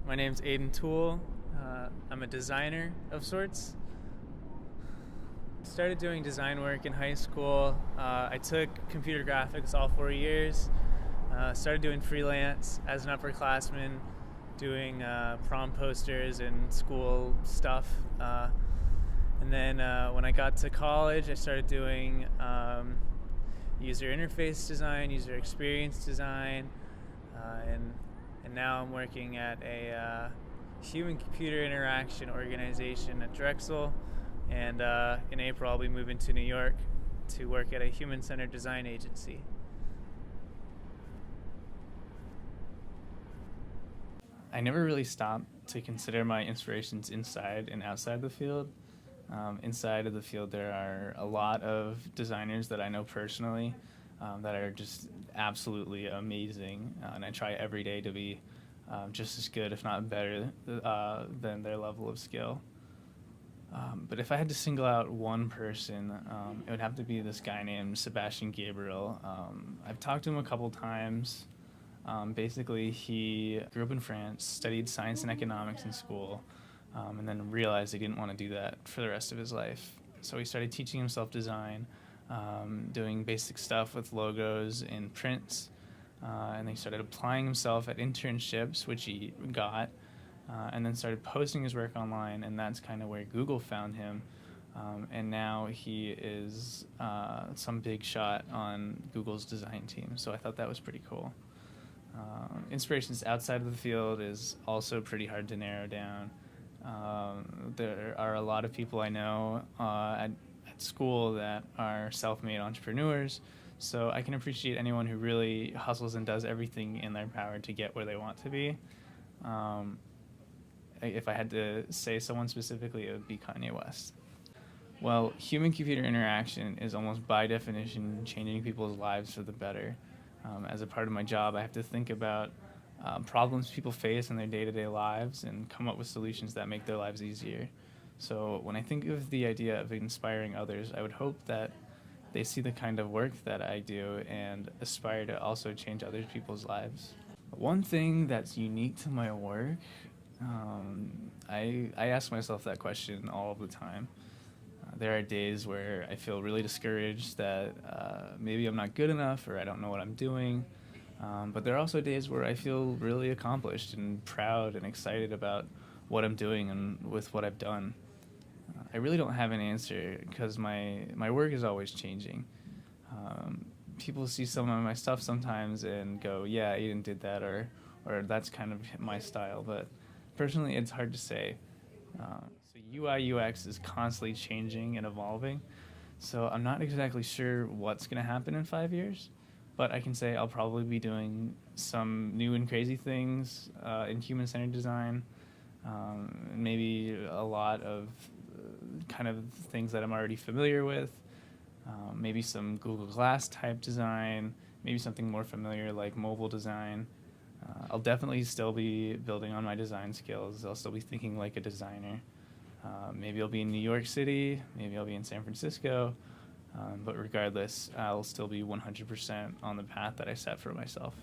My name's Aidan Toole. I'm a designer of sorts. Started doing design work in high school. I took computer graphics all 4 years. Started doing freelance as an upperclassman, doing prom posters and school stuff. And then when I got to college, I started doing user interface design, user experience design, and now I'm working at a human-computer interaction organization at Drexel, and in April I'll be moving to New York to work at a human-centered design agency. I never really stopped to consider my inspirations inside and outside the field. Inside of the field, there are a lot of designers that I know personally that are just absolutely amazing, and I try every day to be just as good, if not better, than their level of skill. But if I had to single out one person, it would have to be this guy named Sebastian Gabriel. I've talked to him a couple times. Basically, he grew up in France, studied science and economics in school, and then realized he didn't want to do that for the rest of his life. So he started teaching himself design, doing basic stuff with logos and prints, and then he started applying himself at internships, which he got, and then started posting his work online, and that's kind of where Google found him. And now he is some big shot on Google's design team, so I thought that was pretty cool. Inspirations outside of the field is also pretty hard to narrow down. There are a lot of people I know at school that are self-made entrepreneurs, so I can appreciate anyone who really hustles and does everything in their power to get where they want to be. If I had to say someone specifically, it would be Kanye West. Well, human-computer interaction is almost by definition changing people's lives for the better. As a part of my job, I have to think about problems people face in their day-to-day lives and come up with solutions that make their lives easier. So when I think of the idea of inspiring others, I would hope that they see the kind of work that I do and aspire to also change other people's lives. One thing that's unique to my work, I ask myself that question all of the time. There are days where I feel really discouraged that maybe I'm not good enough or I don't know what I'm doing. But there are also days where I feel really accomplished and proud and excited about what I'm doing and with what I've done. I really don't have an answer because my work is always changing. People see some of my stuff sometimes and go, yeah, Aidan did that, or that's kind of my style. But personally, it's hard to say. So UI UX is constantly changing and evolving. So I'm not exactly sure what's going to happen in 5 years. But I can say I'll probably be doing some new and crazy things in human-centered design, maybe a lot of kind of things that I'm already familiar with, maybe some Google Glass type design, maybe something more familiar like mobile design. I'll definitely still be building on my design skills. I'll still be thinking like a designer. Maybe I'll be in New York City, maybe I'll be in San Francisco. But regardless, I'll still be 100% on the path that I set for myself.